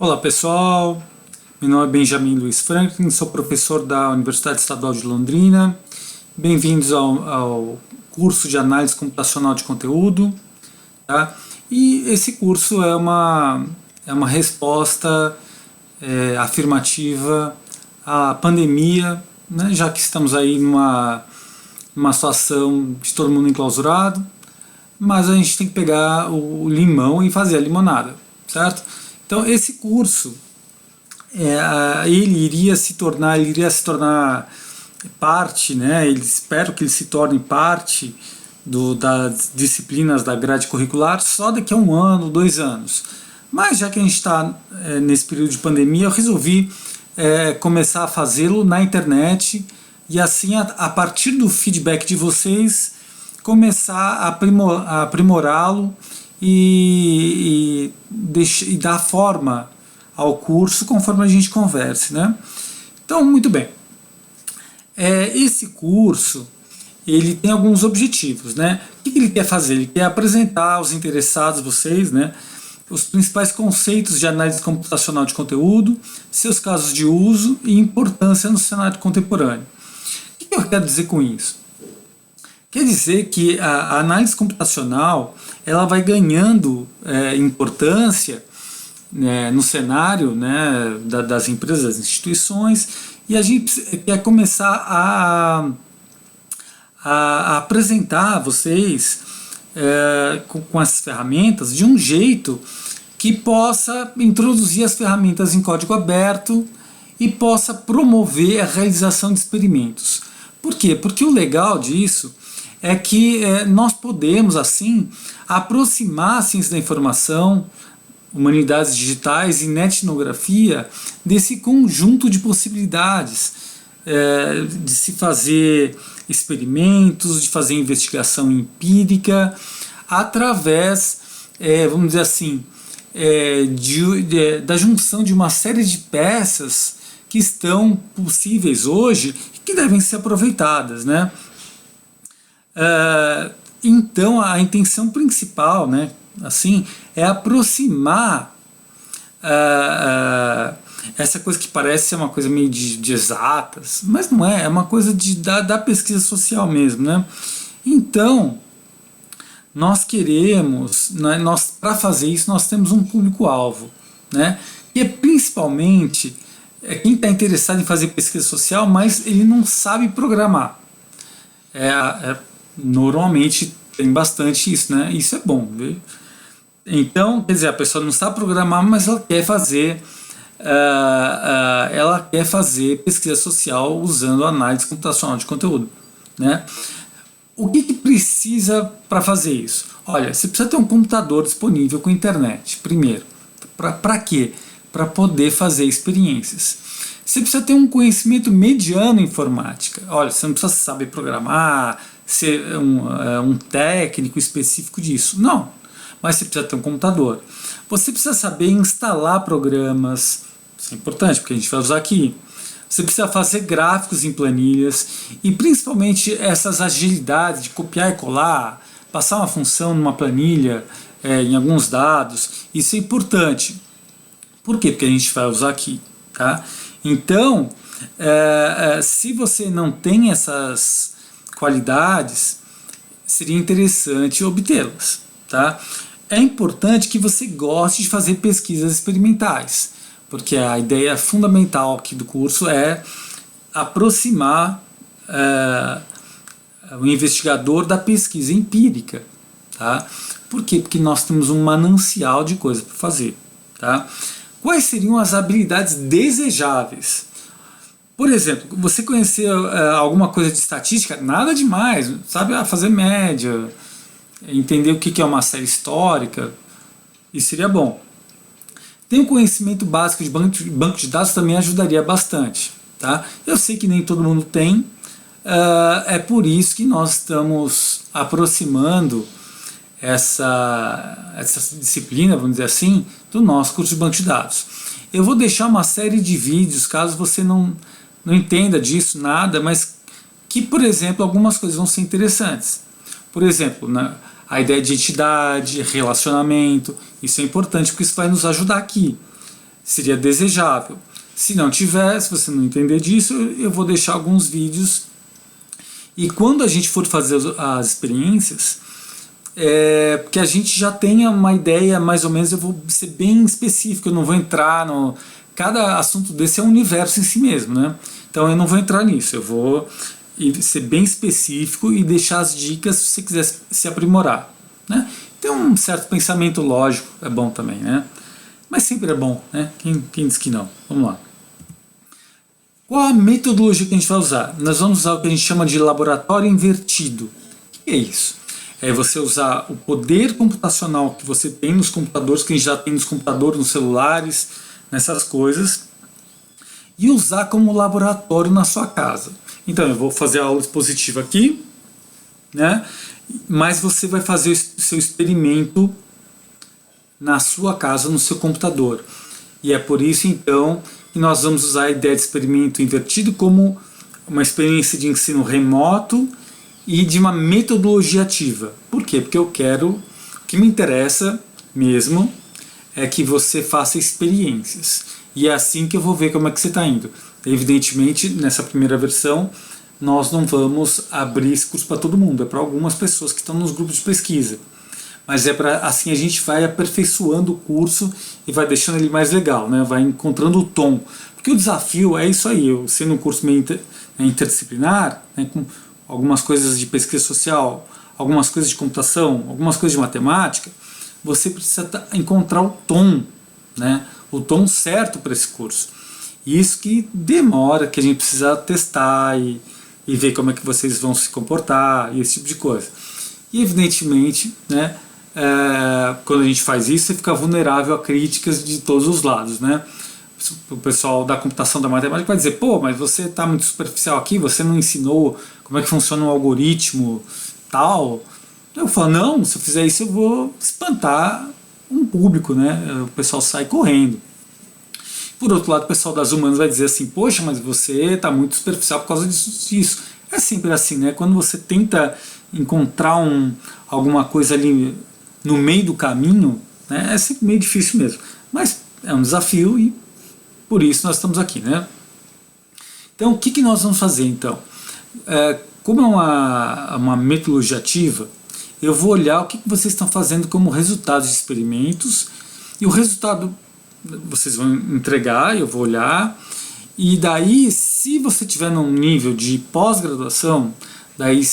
Olá pessoal, meu nome é Benjamin Luiz Franklin, sou professor da Universidade Estadual de Londrina. Bem-vindos ao curso de Análise Computacional de Conteúdo. Tá? E esse curso é uma resposta afirmativa à pandemia, né? Já que estamos aí numa situação de todo mundo enclausurado, mas a gente tem que pegar o limão e fazer a limonada, certo? Então esse curso, ele iria se tornar parte, né? Espero que ele se torne parte das disciplinas da grade curricular só daqui a 1 ano, 2 anos. Mas já que a gente está nesse período de pandemia, eu resolvi começar a fazê-lo na internet e assim, a partir do feedback de vocês, começar a aprimorá-lo e dar forma ao curso conforme a gente converse, né? Então, muito bem. Esse curso, ele tem alguns objetivos, né? O que ele quer fazer? Ele quer apresentar aos interessados, vocês, né, os principais conceitos de análise computacional de conteúdo, seus casos de uso e importância no cenário contemporâneo. O que eu quero dizer com isso? Quer dizer que a análise computacional ela vai ganhando importância, né, no cenário, né, das empresas, das instituições, e a gente quer começar a apresentar a vocês com essas ferramentas de um jeito que possa introduzir as ferramentas em código aberto e possa promover a realização de experimentos. Por quê? Porque o legal disso é que nós podemos, assim, aproximar a ciência da informação, humanidades digitais e netnografia desse conjunto de possibilidades de se fazer experimentos, de fazer investigação empírica, através, vamos dizer assim, da junção de uma série de peças que estão possíveis hoje e que devem ser aproveitadas, né? Então a intenção principal, né, assim, é aproximar essa coisa que parece ser uma coisa meio de exatas, mas não é uma coisa da pesquisa social mesmo, né? Então nós queremos, né, para fazer isso nós temos um público-alvo, né, que é principalmente quem está interessado em fazer pesquisa social, mas ele não sabe programar. Normalmente tem bastante isso, né? Isso é bom, viu? Então, quer dizer, a pessoa não sabe programar, mas ela quer fazer pesquisa social usando análise computacional de conteúdo, né? O que precisa para fazer isso? Olha, você precisa ter um computador disponível com internet, primeiro. Para quê? Para poder fazer experiências. Você precisa ter um conhecimento mediano em informática. Olha, você não precisa saber programar, ser um técnico específico disso. Não. Mas você precisa ter um computador. Você precisa saber instalar programas. Isso é importante, porque a gente vai usar aqui. Você precisa fazer gráficos em planilhas e principalmente essas agilidades de copiar e colar, passar uma função numa planilha, em alguns dados. Isso é importante. Por quê? Porque a gente vai usar aqui. Tá? Então, se você não tem essas qualidades, seria interessante obtê-las. Tá? É importante que você goste de fazer pesquisas experimentais, porque a ideia fundamental aqui do curso é aproximar o investigador da pesquisa empírica. Tá? Por quê? Porque nós temos um manancial de coisas para fazer. Tá? Quais seriam as habilidades desejáveis? Por exemplo, você conhecer alguma coisa de estatística, nada demais, sabe? Fazer média, entender o que é uma série histórica, isso seria bom. Ter um conhecimento básico de banco de dados também ajudaria bastante. Tá? Eu sei que nem todo mundo tem, é por isso que nós estamos aproximando essa disciplina, vamos dizer assim, do nosso curso de banco de dados. Eu vou deixar uma série de vídeos, caso você não entenda disso nada, mas que, por exemplo, algumas coisas vão ser interessantes. Por exemplo, a ideia de entidade, relacionamento, isso é importante porque isso vai nos ajudar aqui. seria desejável. Se não tiver, se você não entender disso, eu vou deixar alguns vídeos. E quando a gente for fazer as experiências, porque a gente já tenha uma ideia, mais ou menos, eu vou ser bem específico, eu não vou entrar no... Cada assunto desse é um universo em si mesmo, né? Então eu não vou entrar nisso, eu vou ser bem específico e deixar as dicas se você quiser se aprimorar, né? Tem um certo pensamento lógico, é bom também, né? Mas sempre é bom, né? Quem diz que não? Vamos lá. Qual a metodologia que a gente vai usar? Nós vamos usar o que a gente chama de laboratório invertido. O que é isso? É você usar o poder computacional que você tem nos computadores, que a gente já tem nos computadores, nos celulares, nessas coisas, e usar como laboratório na sua casa. Então eu vou fazer a aula expositiva aqui, né? Mas você vai fazer o seu experimento na sua casa, no seu computador. E é por isso então que nós vamos usar a ideia de experimento invertido como uma experiência de ensino remoto e de uma metodologia ativa. Por quê? Porque o que me interessa mesmo é que você faça experiências. E é assim que eu vou ver como é que você está indo. Evidentemente, nessa primeira versão, nós não vamos abrir esse curso para todo mundo, é para algumas pessoas que estão nos grupos de pesquisa. Mas assim a gente vai aperfeiçoando o curso e vai deixando ele mais legal, né? Vai encontrando o tom. Porque o desafio é isso aí, eu sendo um curso meio interdisciplinar, né, com algumas coisas de pesquisa social, algumas coisas de computação, algumas coisas de matemática, você precisa encontrar o tom, né? O tom certo para esse curso. E isso que demora, que a gente precisa testar e ver como é que vocês vão se comportar e esse tipo de coisa. E evidentemente, né, quando a gente faz isso, você fica vulnerável a críticas de todos os lados, né? O pessoal da computação, da matemática vai dizer, pô, mas você está muito superficial aqui, você não ensinou como é que funciona um algoritmo tal. Eu falo, não, se eu fizer isso eu vou espantar um público, né? O pessoal sai correndo. Por outro lado, o pessoal das humanas vai dizer assim, poxa, mas você está muito superficial por causa disso. É sempre assim, né? Quando você tenta encontrar alguma coisa ali no meio do caminho, né, é sempre meio difícil mesmo. Mas é um desafio e por isso nós estamos aqui, né? Então, o que nós vamos fazer, então? Como é uma metodologia ativa, eu vou olhar o que vocês estão fazendo como resultados de experimentos e o resultado vocês vão entregar, eu vou olhar, e daí, se você tiver num nível de pós-graduação, daí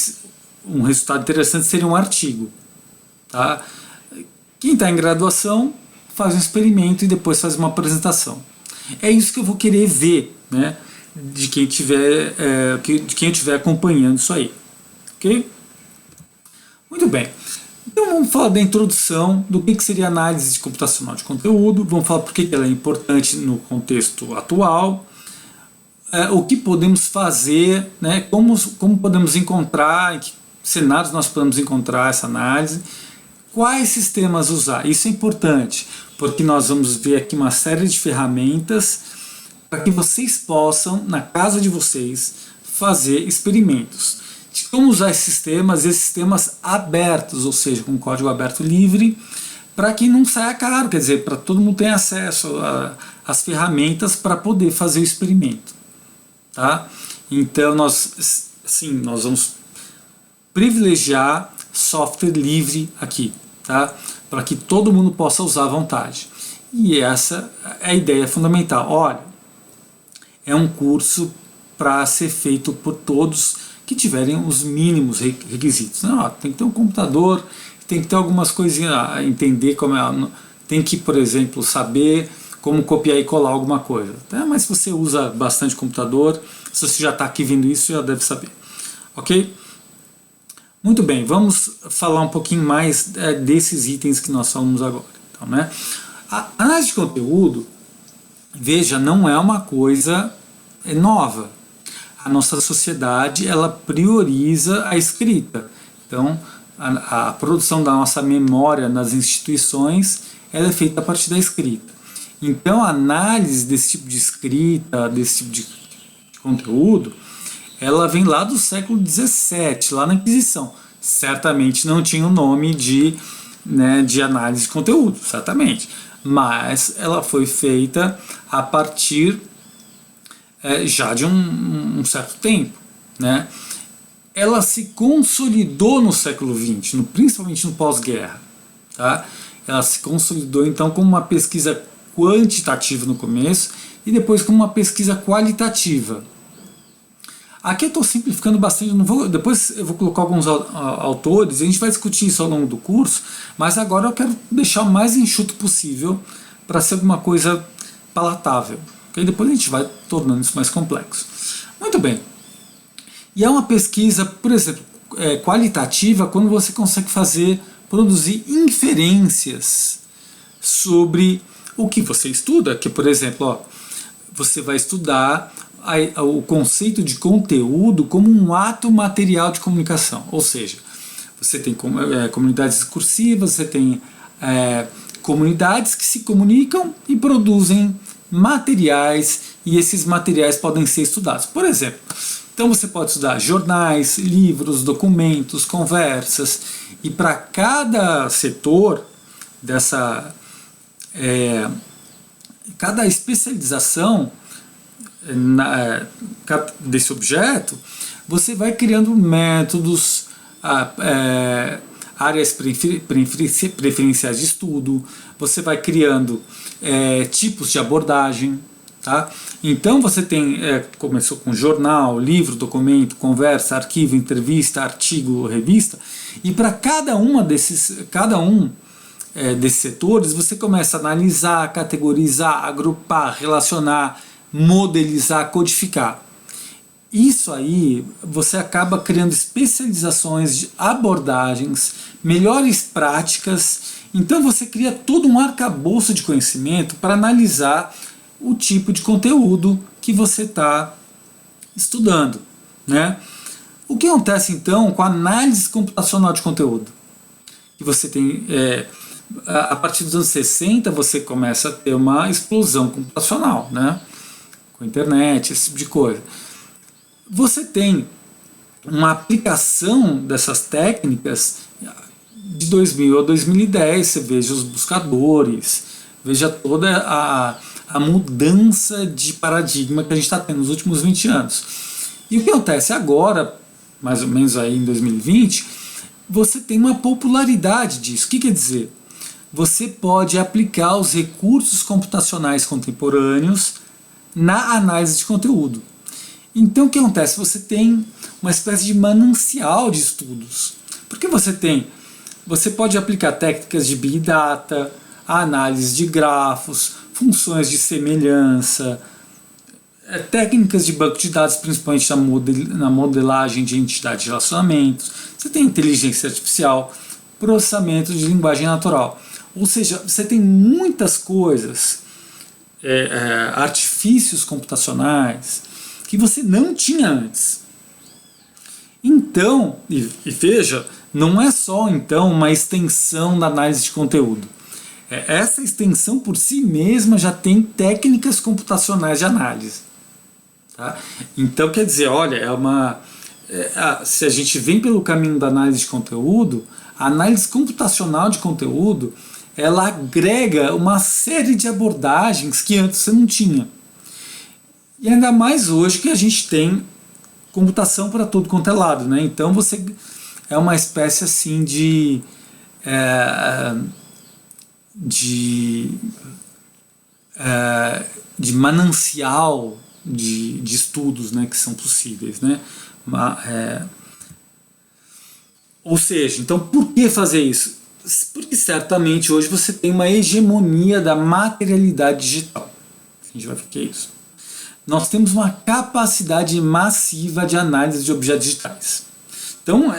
um resultado interessante seria um artigo. Tá? Quem está em graduação faz um experimento e depois faz uma apresentação. É isso que eu vou querer ver, né, de quem estiver acompanhando isso aí. Ok? Muito bem. Então vamos falar da introdução, do que seria análise computacional de conteúdo, vamos falar por que ela é importante no contexto atual, o que podemos fazer, né, como podemos encontrar, em que cenários nós podemos encontrar essa análise, quais sistemas usar. Isso é importante, porque nós vamos ver aqui uma série de ferramentas para que vocês possam, na casa de vocês, fazer experimentos. De como usar esses sistemas abertos, ou seja, com código aberto livre, para que não saia caro, quer dizer, para todo mundo ter acesso às ferramentas para poder fazer o experimento. Tá? Então nós vamos privilegiar software livre aqui, tá? Para que todo mundo possa usar à vontade. E essa é a ideia fundamental. Olha, é um curso para ser feito por todos que tiverem os mínimos requisitos. Não, tem que ter um computador, tem que ter algumas coisinhas a entender como tem que, por exemplo, saber como copiar e colar alguma coisa. Mas se você usa bastante computador, se você já está aqui vendo isso, já deve saber. Ok? Muito bem, vamos falar um pouquinho mais desses itens que nós falamos agora. Então, né? A análise de conteúdo, veja, não é uma coisa nova. A nossa sociedade, ela prioriza a escrita. Então, a produção da nossa memória nas instituições, ela é feita a partir da escrita. Então, a análise desse tipo de escrita, desse tipo de conteúdo, ela vem lá do século XVII, lá na Inquisição. Certamente não tinha o nome de análise de conteúdo, certamente. mas ela foi feita a partir já de um certo tempo, né? Ela se consolidou no século XX, principalmente no pós-guerra. Tá? Ela se consolidou então como uma pesquisa quantitativa no começo e depois como uma pesquisa qualitativa. Aqui eu estou simplificando bastante, depois eu vou colocar alguns autores, a gente vai discutir isso ao longo do curso, mas agora eu quero deixar o mais enxuto possível para ser alguma coisa palatável. Okay? Depois a gente vai tornando isso mais complexo. Muito bem. E é uma pesquisa, por exemplo, qualitativa, quando você consegue produzir inferências sobre o que você estuda, que, por exemplo, você vai estudar o conceito de conteúdo como um ato material de comunicação, ou seja, você tem comunidades discursivas, você tem comunidades que se comunicam e produzem materiais, e esses materiais podem ser estudados. Por exemplo, então você pode estudar jornais, livros, documentos, conversas, e para cada setor cada especialização desse objeto, você vai criando métodos, áreas preferenciais de estudo, você vai criando tipos de abordagem. Tá? Então você começou com jornal, livro, documento, conversa, arquivo, entrevista, artigo, revista, e para cada um desses setores você começa a analisar, categorizar, agrupar, relacionar, modelizar, codificar. Isso aí você acaba criando especializações de abordagens, melhores práticas, então você cria todo um arcabouço de conhecimento para analisar o tipo de conteúdo que você está estudando, né? O que acontece então com a análise computacional de conteúdo? Que você tem, a partir dos anos 60 você começa a ter uma explosão computacional, né? Com a internet, esse tipo de coisa. Você tem uma aplicação dessas técnicas de 2000 a 2010, você veja os buscadores, veja toda a mudança de paradigma que a gente está tendo nos últimos 20 anos. E o que acontece agora, mais ou menos aí em 2020, você tem uma popularidade disso. O que quer dizer? Você pode aplicar os recursos computacionais contemporâneos na análise de conteúdo. Então o que acontece? Você tem uma espécie de manancial de estudos. Porque você pode aplicar técnicas de Big Data, análise de grafos, funções de semelhança, técnicas de banco de dados, principalmente na modelagem de entidades de relacionamentos. Você tem inteligência artificial, processamento de linguagem natural. Ou seja, você tem muitas coisas, artifícios computacionais, que você não tinha antes. Então, e veja, não é só então uma extensão da análise de conteúdo. Essa extensão por si mesma já tem técnicas computacionais de análise. Tá? Então quer dizer, olha, se a gente vem pelo caminho da análise de conteúdo, a análise computacional de conteúdo, ela agrega uma série de abordagens que antes você não tinha. E ainda mais hoje que a gente tem computação para tudo quanto é lado, né? Então você é uma espécie assim de manancial de estudos, né, que são possíveis, né? Ou seja, então por que fazer isso? Porque certamente hoje você tem uma hegemonia da materialidade digital. A gente vai ver o que é isso. Nós temos uma capacidade massiva de análise de objetos digitais. Então,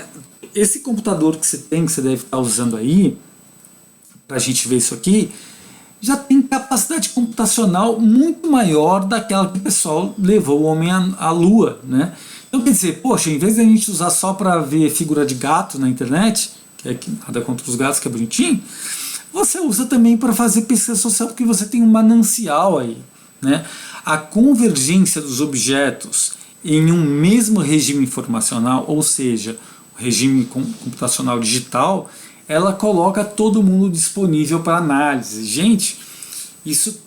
esse computador que você deve estar usando aí, para a gente ver isso aqui, já tem capacidade computacional muito maior daquela que o pessoal levou o homem à Lua, né? Então quer dizer, poxa, em vez de a gente usar só para ver figura de gato na internet, que nada contra os gatos, que é bonitinho, você usa também para fazer pesquisa social, porque você tem um manancial aí, né? A convergência dos objetos em um mesmo regime informacional, ou seja, o regime computacional digital, ela coloca todo mundo disponível para análise. Gente, Isso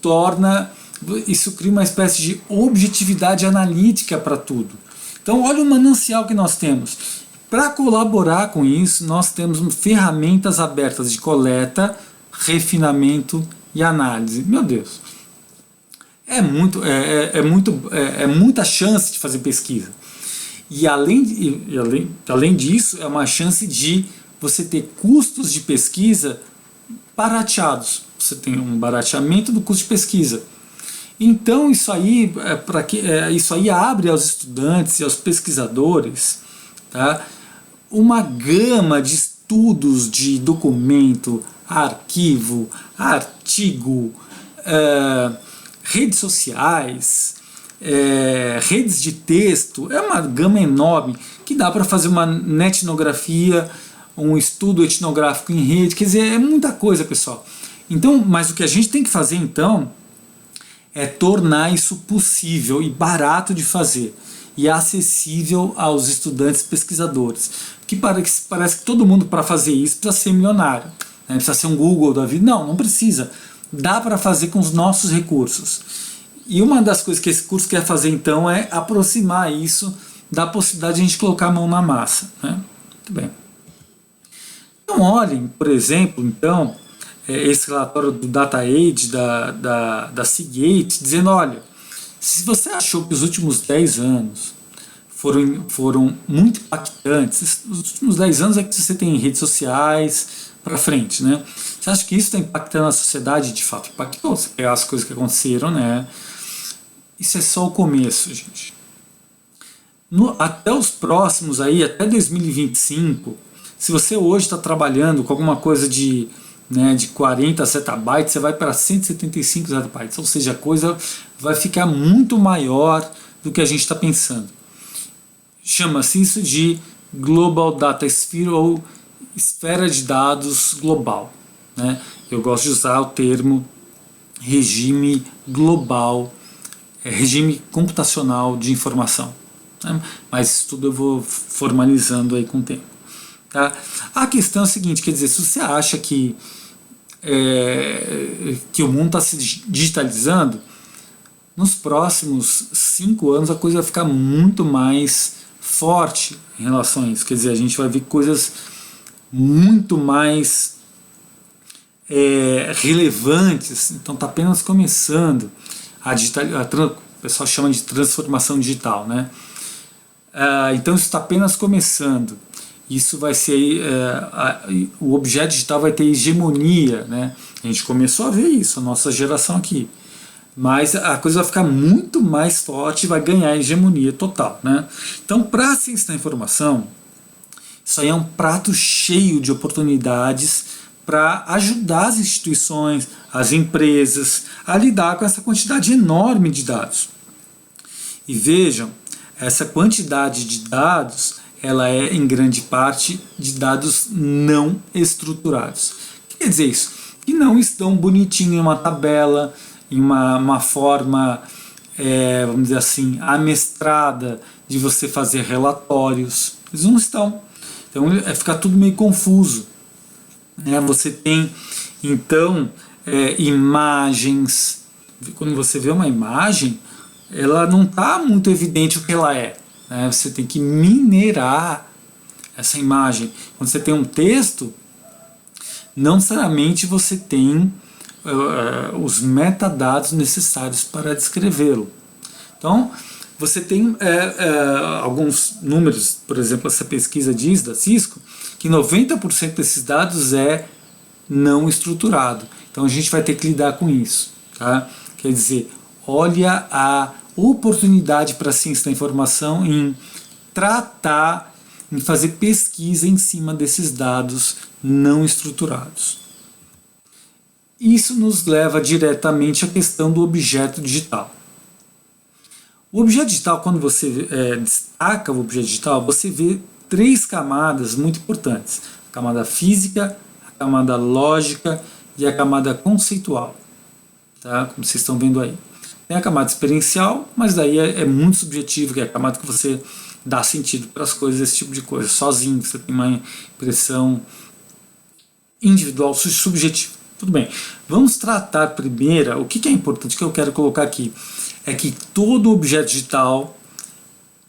isso cria uma espécie de objetividade analítica para tudo. Então olha o manancial que nós temos. Para colaborar com isso, nós temos ferramentas abertas de coleta, refinamento e análise. Meu Deus, é muita chance de fazer pesquisa. E além disso, é uma chance de você ter custos de pesquisa barateados. Você tem um barateamento do custo de pesquisa. Então isso aí abre aos estudantes e aos pesquisadores, tá, uma gama de estudos de documento, arquivo, artigo, redes sociais, redes de texto. É uma gama enorme que dá para fazer uma netnografia, um estudo etnográfico em rede. Quer dizer, é muita coisa, pessoal. Então, mas o que a gente tem que fazer então é tornar isso possível e barato de fazer e acessível aos estudantes pesquisadores. Porque parece que todo mundo, para fazer isso, precisa ser milionário, né? Precisa ser um Google da vida. Não precisa. Dá para fazer com os nossos recursos. E uma das coisas que esse curso quer fazer então é aproximar isso da possibilidade de a gente colocar a mão na massa, né? Muito bem. Então olhem, por exemplo, então, esse relatório do DataAid da Seagate, dizendo, olha, se você achou que os últimos 10 anos foram muito impactantes, os últimos 10 anos é que você tem redes sociais para frente, né? Você acha que isso está impactando a sociedade? De fato impactou, você pegar as coisas que aconteceram, né? Isso é só o começo, gente. Até os próximos aí, até 2025, se você hoje está trabalhando com alguma coisa de 40 zettabytes, você vai para 175 zettabytes, ou seja, a coisa vai ficar muito maior do que a gente está pensando. Chama-se isso de Global Data Sphere, ou esfera de dados global, né? Eu gosto de usar o termo regime global, regime computacional de informação, né? Mas isso tudo eu vou formalizando aí com o tempo. Tá? A questão é a seguinte, quer dizer, se você acha que o mundo está se digitalizando, nos próximos 5 anos a coisa vai ficar muito mais forte em relação a isso. Quer dizer, a gente vai ver coisas muito mais relevantes. Então está apenas começando o pessoal chama de transformação digital, né? Então isso está apenas começando. Isso vai ser o objeto digital vai ter hegemonia, né? A gente começou a ver isso, a nossa geração aqui, mas a coisa vai ficar muito mais forte e vai ganhar hegemonia total, né? Então, para a ciência da informação, isso aí é um prato cheio de oportunidades para ajudar as instituições, as empresas a lidar com essa quantidade enorme de dados. E vejam, essa quantidade de dados, ela é em grande parte de dados não estruturados. O que quer dizer isso? Que não estão bonitinhos em uma tabela, em uma forma, vamos dizer assim, amestrada de você fazer relatórios. Eles não estão. Então fica tudo meio confuso, né? Você tem, então, imagens. Quando você vê uma imagem, ela não está muito evidente o que ela é. Você tem que minerar essa imagem. Quando você tem um texto, não necessariamente você tem os metadados necessários para descrevê-lo. Então, você tem alguns números, por exemplo, essa pesquisa diz da Cisco, que 90% desses dados é não estruturado. Então a gente vai ter que lidar com isso. Tá? Quer dizer, olha a oportunidade para a ciência da informação em tratar, em fazer pesquisa em cima desses dados não estruturados. Isso nos leva diretamente à questão do objeto digital. O objeto digital, quando você destaca o objeto digital, você vê 3 camadas muito importantes: a camada física, a camada lógica e a camada conceitual, tá? Como vocês estão vendo aí. Tem a camada experiencial, mas daí é muito subjetivo, que é a camada que você dá sentido para as coisas, esse tipo de coisa, sozinho, você tem uma impressão individual, subjetiva. Tudo bem, vamos tratar primeiro, o que é importante que eu quero colocar aqui, é que todo objeto digital,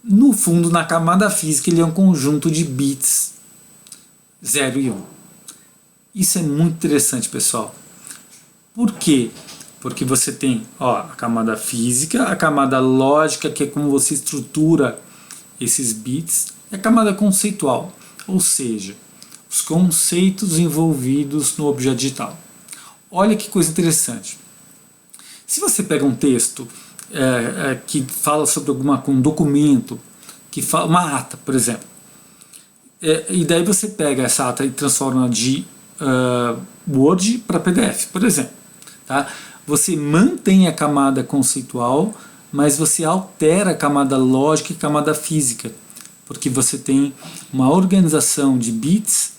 no fundo, na camada física, ele é um conjunto de bits 0 e 1. Isso é muito interessante, pessoal. Por quê? Porque você tem a camada física, a camada lógica, que é como você estrutura esses bits, e a camada conceitual, ou seja, os conceitos envolvidos no objeto digital. Olha que coisa interessante. Se você pega um texto que fala sobre um documento, que fala, uma ata, por exemplo, e daí você pega essa ata e transforma de Word para PDF, por exemplo. Tá? Você mantém a camada conceitual, mas você altera a camada lógica e a camada física, porque você tem uma organização de bits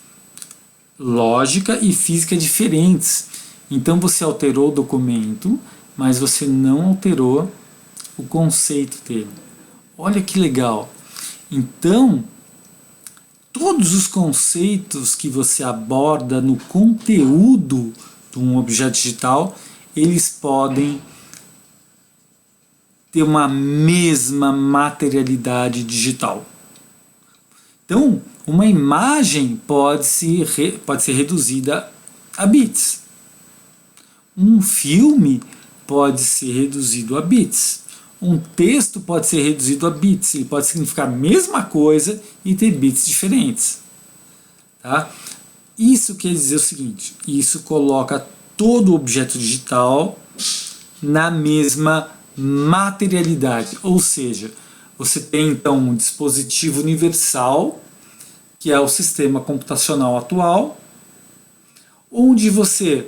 lógica e física diferentes. Então você alterou o documento, mas você não alterou o conceito dele. Olha que legal! Então, todos os conceitos que você aborda no conteúdo de um objeto digital, eles podem ter uma mesma materialidade digital. Então, uma imagem pode ser reduzida a bits. Um filme pode ser reduzido a bits. Um texto pode ser reduzido a bits. Ele pode significar a mesma coisa e ter bits diferentes. Tá? Isso quer dizer o seguinte, isso coloca todo objeto digital na mesma materialidade, ou seja, você tem então um dispositivo universal, que é o sistema computacional atual, onde você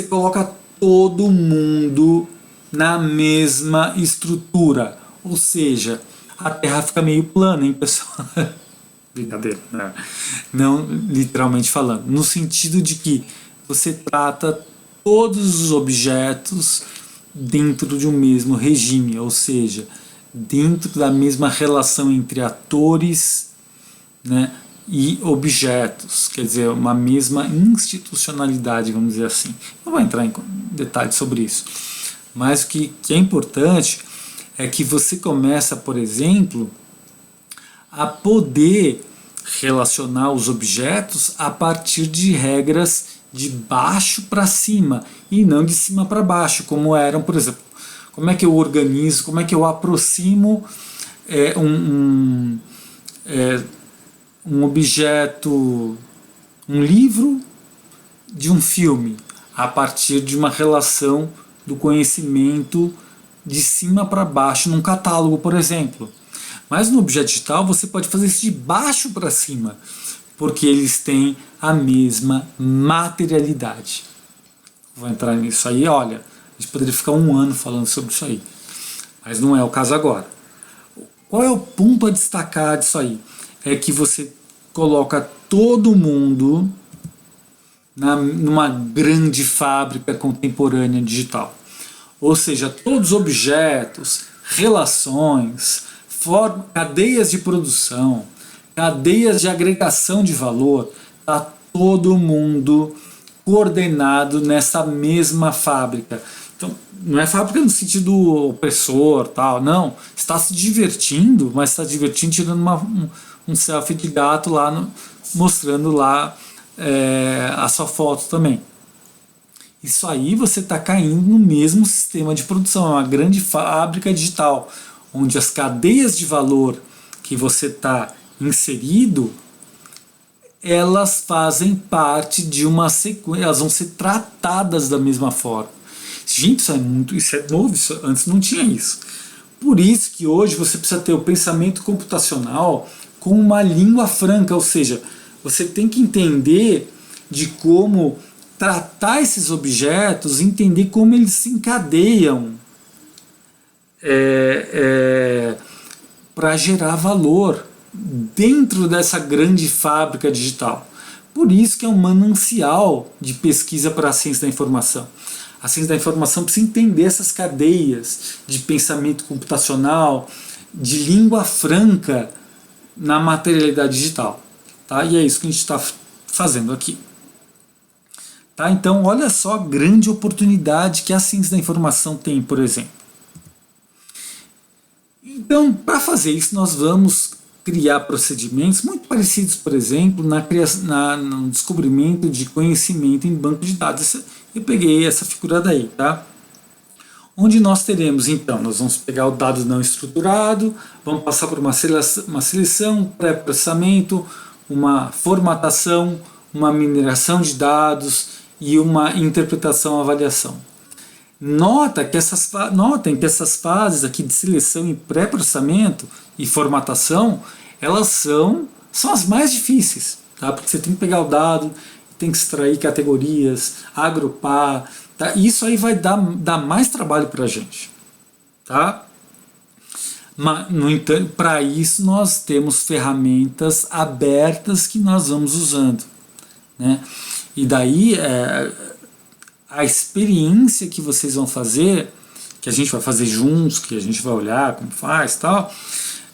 coloca todo mundo na mesma estrutura, ou seja, a Terra fica meio plana, hein, pessoal? Brincadeira, né? Não literalmente falando, no sentido de que você trata todos os objetos dentro de um mesmo regime, ou seja, dentro da mesma relação entre atores, né, e objetos, quer dizer, uma mesma institucionalidade, vamos dizer assim. Não vou entrar em detalhes sobre isso, mas o que é importante é que você começa, por exemplo, a poder relacionar os objetos a partir de regras de baixo para cima e não de cima para baixo, como eram, por exemplo, como é que eu organizo, como é que eu aproximo um objeto, um livro de um filme, a partir de uma relação do conhecimento de cima para baixo num catálogo, por exemplo. Mas no objeto digital você pode fazer isso de baixo para cima, porque eles têm a mesma materialidade. Vou entrar nisso aí, olha, a gente poderia ficar um ano falando sobre isso aí, mas não é o caso agora. Qual é o ponto a destacar disso aí? É que você coloca todo mundo numa grande fábrica contemporânea digital. Ou seja, todos os objetos, relações, cadeias de produção, cadeias de agregação de valor, está todo mundo coordenado nessa mesma fábrica. Então, não é fábrica no sentido opressor, tal, não. Está se divertindo, mas está divertindo tirando um selfie de gato lá, mostrando lá a sua foto também. Isso aí você está caindo no mesmo sistema de produção, é uma grande fábrica digital, onde as cadeias de valor que você está inserido, elas fazem parte de uma sequência, elas vão ser tratadas da mesma forma. Gente, isso é novo, antes não tinha isso. Por isso que hoje você precisa ter o pensamento computacional com uma língua franca, ou seja, você tem que entender de como tratar esses objetos, entender como eles se encadeiam para gerar valor dentro dessa grande fábrica digital. Por isso que é um manancial de pesquisa para a ciência da informação. A ciência da informação precisa entender essas cadeias de pensamento computacional, de língua franca na materialidade digital. Tá? E é isso que a gente está fazendo aqui. Tá? Então, olha só a grande oportunidade que a ciência da informação tem, por exemplo. Então, para fazer isso, nós vamos criar procedimentos muito parecidos, por exemplo, no descobrimento de conhecimento em banco de dados. Eu peguei essa figura daí, tá? Onde nós teremos, então, nós vamos pegar o dado não estruturado, vamos passar por uma seleção, pré-processamento, uma formatação, uma mineração de dados e uma interpretação, avaliação. Notem que essas fases aqui de seleção e pré-processamento e formatação, elas são as mais difíceis, tá? Porque você tem que pegar o dado, tem que extrair categorias, agrupar, tá? Isso aí vai dar mais trabalho para a gente, tá? Mas, no entanto, para isso nós temos ferramentas abertas que nós vamos usando, né? E daí a experiência que vocês vão fazer, que a gente vai fazer juntos, que a gente vai olhar como faz e tal,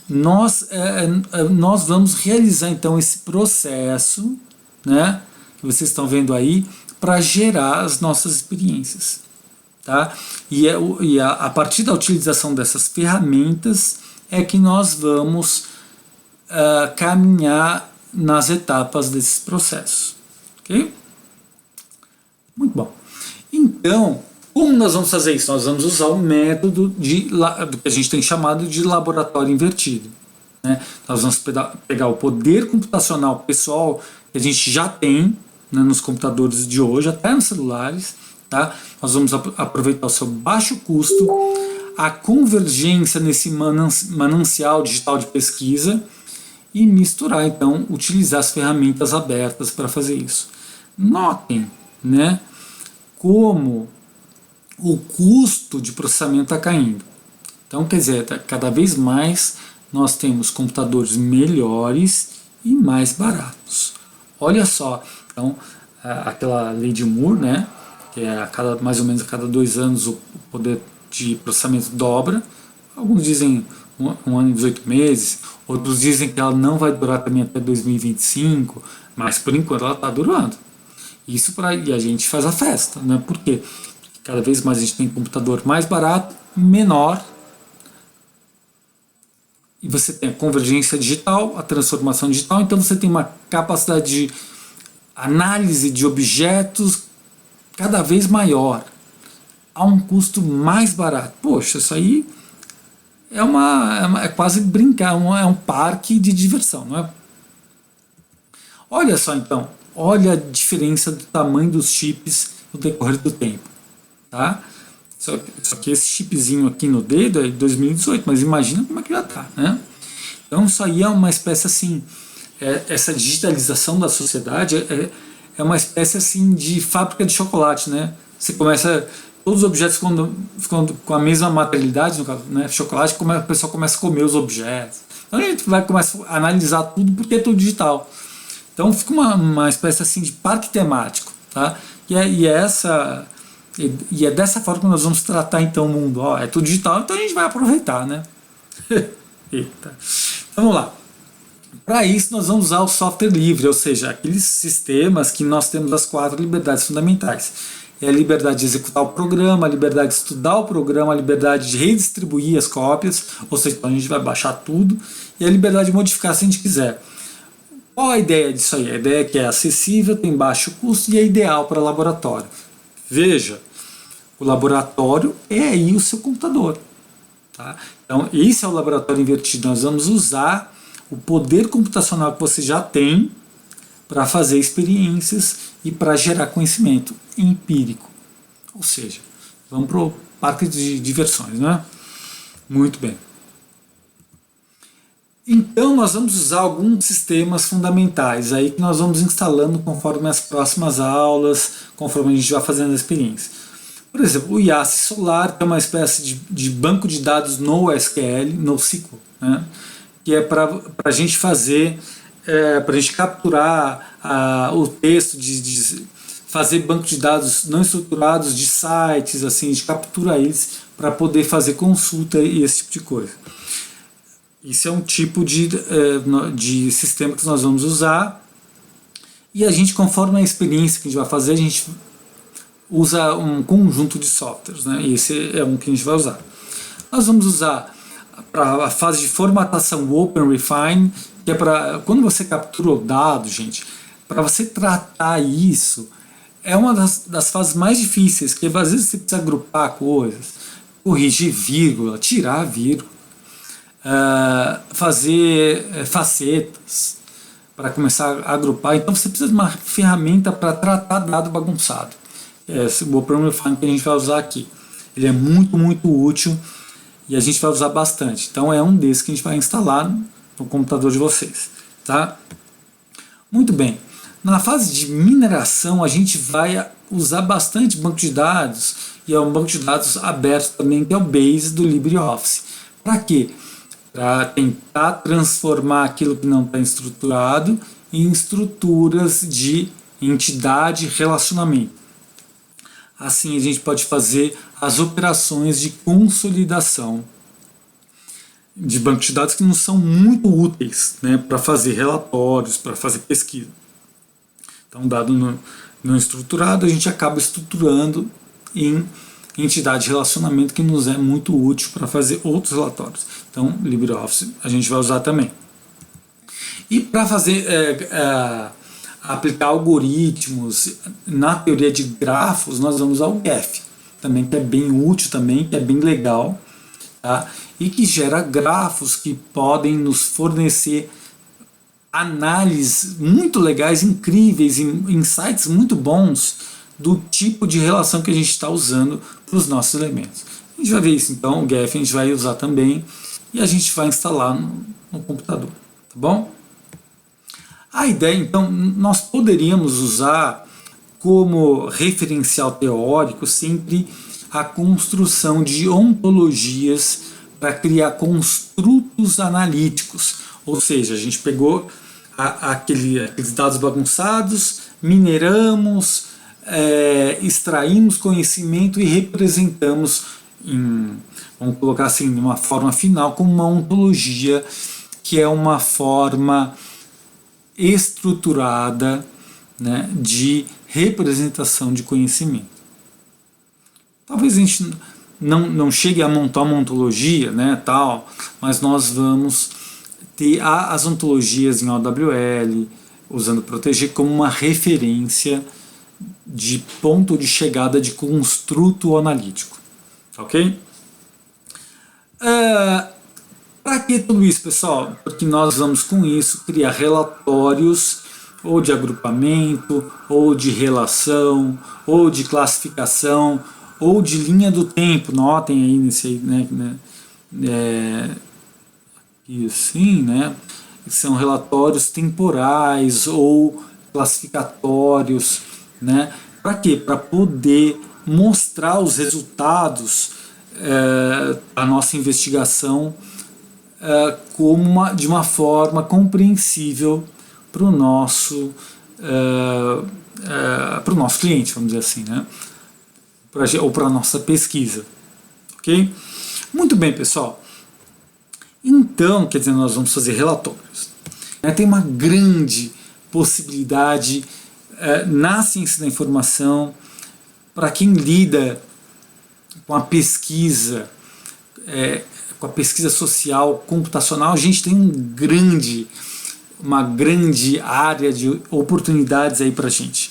nós vamos realizar então esse processo, né, que vocês estão vendo aí, para gerar as nossas experiências. Tá? E a partir da utilização dessas ferramentas é que nós vamos caminhar nas etapas desses processos. Ok? Muito bom. Então, como nós vamos fazer isso? Nós vamos usar o método do que a gente tem chamado de laboratório invertido. Né? Nós vamos pegar o poder computacional pessoal que a gente já tem, né, nos computadores de hoje, até nos celulares. Tá? Nós vamos aproveitar o seu baixo custo, a convergência nesse manancial digital de pesquisa e misturar, então, utilizar as ferramentas abertas para fazer isso. Notem, né, como o custo de processamento está caindo. Então, quer dizer, cada vez mais nós temos computadores melhores e mais baratos. Olha só, então, aquela lei de Moore, né, que é mais ou menos a cada 2 anos o poder de processamento dobra. Alguns dizem um ano e 18 meses, outros dizem que ela não vai durar também até 2025, mas por enquanto ela está durando. Isso e a gente faz a festa, né? Por quê? Porque cada vez mais a gente tem computador mais barato, menor, e você tem a convergência digital, a transformação digital, então você tem uma capacidade de análise de objetos cada vez maior, a um custo mais barato. Poxa, isso aí é quase brincar, é um parque de diversão, não é? Olha só então, olha a diferença do tamanho dos chips no decorrer do tempo, tá? Só que esse chipzinho aqui no dedo é de 2018, mas imagina como é que já está, né? Então isso aí é uma espécie assim, essa digitalização da sociedade é uma espécie assim de fábrica de chocolate, né? Você começa, todos os objetos ficam com a mesma materialidade, no caso, né? Chocolate, o pessoal começa a comer os objetos. Então a gente vai começar a analisar tudo porque é tudo digital. Então fica uma espécie assim de parque temático, tá? E é dessa forma que nós vamos tratar então o mundo. Ó, é tudo digital, então a gente vai aproveitar, né? Eita. Então, vamos lá. Para isso nós vamos usar o software livre, ou seja, aqueles sistemas que nós temos as 4 liberdades fundamentais. É a liberdade de executar o programa, a liberdade de estudar o programa, a liberdade de redistribuir as cópias, ou seja, então a gente vai baixar tudo, e a liberdade de modificar se a gente quiser. Qual a ideia disso aí? A ideia é que é acessível, tem baixo custo e é ideal para laboratório. Veja, o laboratório é aí o seu computador. Tá? Então, esse é o laboratório invertido. Nós vamos usar o poder computacional que você já tem para fazer experiências e para gerar conhecimento empírico. Ou seja, vamos para o parque de diversões, né? Muito bem. Então nós vamos usar alguns sistemas fundamentais aí que nós vamos instalando conforme as próximas aulas, conforme a gente vai fazendo a experiência. Por exemplo, o IACI Solar, que é uma espécie de banco de dados NoSQL, NoSQL, né? Que é para a gente fazer, para a gente capturar o texto, de fazer banco de dados não estruturados de sites, assim, a gente captura eles para poder fazer consulta e esse tipo de coisa. Isso é um tipo de sistema que nós vamos usar, e a gente, conforme a experiência que a gente vai fazer, a gente usa um conjunto de softwares, né? Esse é um que a gente vai usar. Nós vamos usar para a fase de formatação o Open Refine, que é para quando você captura o dado, gente, para você tratar isso, é uma das fases mais difíceis, porque às vezes você precisa agrupar coisas, corrigir vírgula, tirar vírgula, fazer facetas para começar a agrupar. Então você precisa de uma ferramenta para tratar dado bagunçado. Esse o Open Refine que a gente vai usar aqui. Ele é muito, muito útil e a gente vai usar bastante. Então é um desses que a gente vai instalar no computador de vocês. Tá? Muito bem. Na fase de mineração, a gente vai usar bastante banco de dados, e é um banco de dados aberto também, que é o Base do LibreOffice. Para quê? Para tentar transformar aquilo que não está estruturado em estruturas de entidade e relacionamento. Assim a gente pode fazer as operações de consolidação de banco de dados que não são muito úteis, né, para fazer relatórios, para fazer pesquisa. Então, dado não estruturado, a gente acaba estruturando em entidade de relacionamento que nos é muito útil para fazer outros relatórios. Então, LibreOffice a gente vai usar também. E para fazer aplicar algoritmos na teoria de grafos, nós vamos usar o Geph, também, que é bem útil também, que é bem legal, tá? E que gera grafos que podem nos fornecer análises muito legais, incríveis, insights muito bons do tipo de relação que a gente está usando para os nossos elementos. A gente vai ver isso então, o Geph a gente vai usar também e a gente vai instalar no computador, tá bom? A ideia então, nós poderíamos usar como referencial teórico sempre a construção de ontologias para criar construtos analíticos, ou seja, a gente pegou aqueles dados bagunçados, mineramos, extraímos conhecimento e representamos vamos colocar assim, de uma forma final, como uma ontologia, que é uma forma estruturada, né, de representação de conhecimento. Talvez a gente não chegue a montar uma ontologia, né, tal, mas nós vamos ter as ontologias em OWL, usando proteger como uma referência de ponto de chegada de construto analítico. Ok? Para que tudo isso, pessoal? Porque nós vamos com isso criar relatórios ou de agrupamento, ou de relação, ou de classificação, ou de linha do tempo. Notem aí nesse aí, né? E assim, né? São relatórios temporais ou classificatórios, né? Para quê? Para poder mostrar os resultados da nossa investigação de uma forma compreensível para o nosso cliente, vamos dizer assim, né? Ou para a nossa pesquisa. Ok? Muito bem, pessoal. Então, quer dizer, nós vamos fazer relatórios. Tem uma grande possibilidade na ciência da informação, para quem lida com a pesquisa, com a pesquisa social, computacional, a gente tem uma grande área de oportunidades aí para a gente.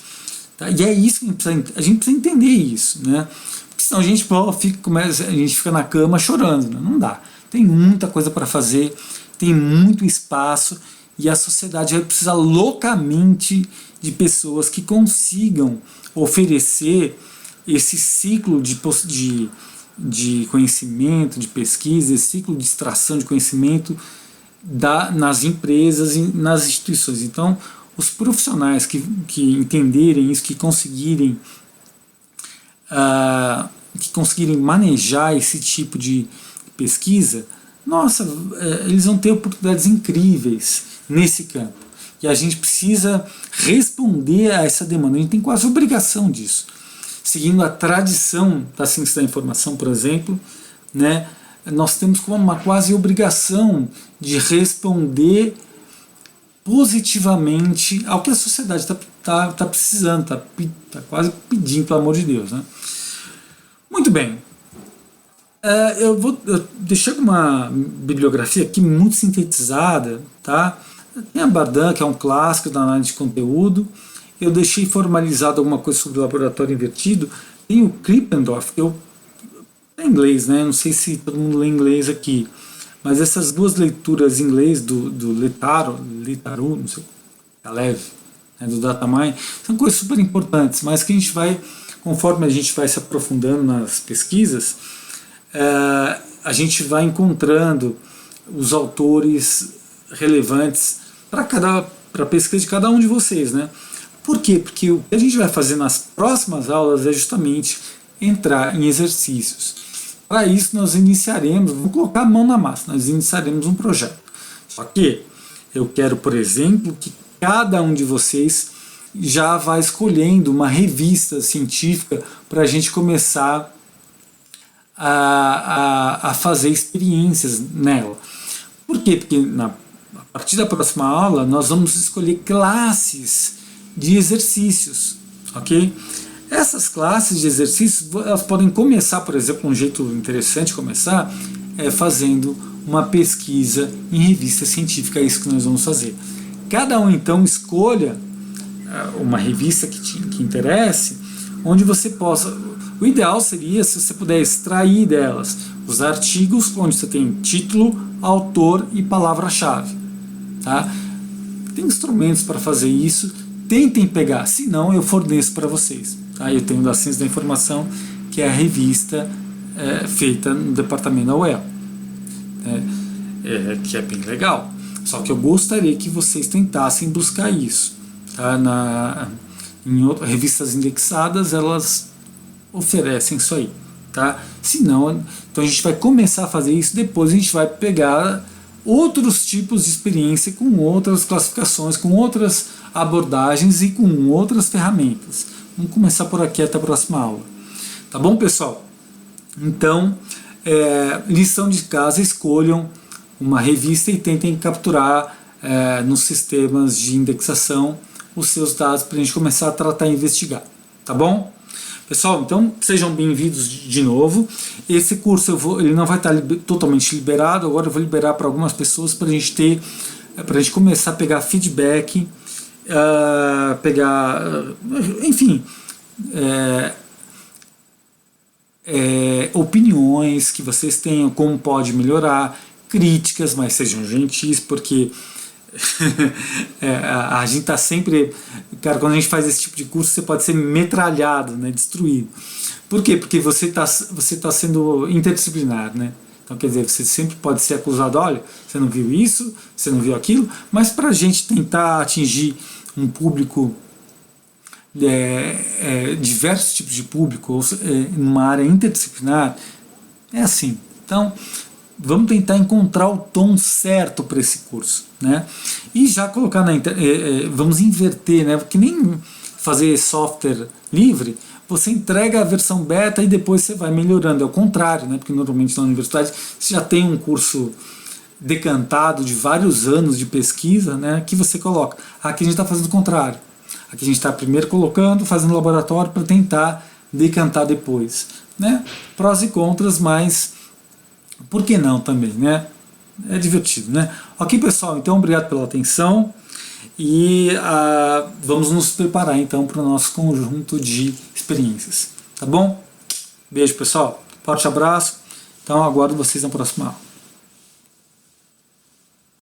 Tá? E é isso que a gente precisa entender isso, né? Porque senão a gente fica na cama chorando, né? Não dá. Tem muita coisa para fazer, tem muito espaço e a sociedade vai precisar loucamente de pessoas que consigam oferecer esse ciclo de conhecimento, de pesquisa, esse ciclo de extração de conhecimento nas empresas e nas instituições. Então, os profissionais que entenderem isso, que conseguirem manejar esse tipo de pesquisa, nossa, eles vão ter oportunidades incríveis nesse campo. E a gente precisa responder a essa demanda. A gente tem quase obrigação disso. Seguindo a tradição da ciência da informação, por exemplo, né, nós temos como uma quase obrigação de responder positivamente ao que a sociedade está tá precisando, tá quase pedindo, pelo amor de Deus, né? Muito bem. Eu deixei uma bibliografia aqui muito sintetizada, tá? Tem a Bardan, que é um clássico da análise de conteúdo. Eu deixei formalizado alguma coisa sobre o laboratório invertido. Tem o Krippendorf, que é inglês, né? Não sei se todo mundo lê inglês aqui, mas essas duas leituras em inglês do Litaru, não sei, Kalev, né, do Datamine, são coisas super importantes, mas que a gente vai, conforme a gente vai se aprofundando nas pesquisas, a gente vai encontrando os autores relevantes para a pesquisa de cada um de vocês, né? Por quê? Porque o que a gente vai fazer nas próximas aulas é justamente entrar em exercícios. Para isso nós iniciaremos, vamos colocar a mão na massa, nós iniciaremos um projeto. Só que eu quero, por exemplo, que cada um de vocês já vá escolhendo uma revista científica para a gente começar a fazer experiências nela. Por quê? Porque a partir da próxima aula nós vamos escolher classes de exercícios, ok? Essas classes de exercícios elas podem começar, por exemplo, um jeito interessante de começar é fazendo uma pesquisa em revista científica, é isso que nós vamos fazer. Cada um então escolha uma revista que interesse, onde você possa. O ideal seria se você puder extrair delas os artigos onde você tem título, autor e palavra-chave. Tá? Tem instrumentos para fazer isso, tentem pegar, se não eu forneço para vocês. Tá? Eu tenho da Ciência da Informação, que é a revista feita no departamento da UEL, que é bem legal. Só que eu gostaria que vocês tentassem buscar isso. Tá? Em revistas indexadas, elas oferecem isso aí. Tá? Se não, então a gente vai começar a fazer isso, depois a gente vai pegar outros tipos de experiência com outras classificações, com outras abordagens e com outras ferramentas. Vamos começar por aqui até a próxima aula. Tá bom, pessoal? Então, lição de casa, escolham uma revista e tentem capturar nos sistemas de indexação os seus dados para a gente começar a tratar e investigar. Tá bom? Pessoal, então sejam bem-vindos de novo. Esse curso ele não vai estar totalmente liberado, agora eu vou liberar para algumas pessoas para a gente começar a pegar feedback, enfim, opiniões que vocês tenham, como pode melhorar, críticas, mas sejam gentis, porque a gente está sempre, cara, quando a gente faz esse tipo de curso, você pode ser metralhado, né, destruído. Por quê? Porque você tá sendo interdisciplinar, né? Então, quer dizer, você sempre pode ser acusado, olha, você não viu isso, você não viu aquilo, mas para a gente tentar atingir um público, diversos tipos de público, numa área interdisciplinar, é assim. Então, vamos tentar encontrar o tom certo para esse curso, né? E já colocar vamos inverter, né? Porque nem fazer software livre, você entrega a versão beta e depois você vai melhorando. É o contrário, né? Porque normalmente na universidade você já tem um curso decantado de vários anos de pesquisa, né? Que você coloca. Aqui a gente está fazendo o contrário. Aqui a gente está primeiro colocando, fazendo laboratório para tentar decantar depois, né? Prós e contras, mas por que não também, né? É divertido, né? Ok, pessoal, então obrigado pela atenção e vamos nos preparar então para o nosso conjunto de experiências, tá bom? Beijo, pessoal, forte abraço, então aguardo vocês na próxima aula.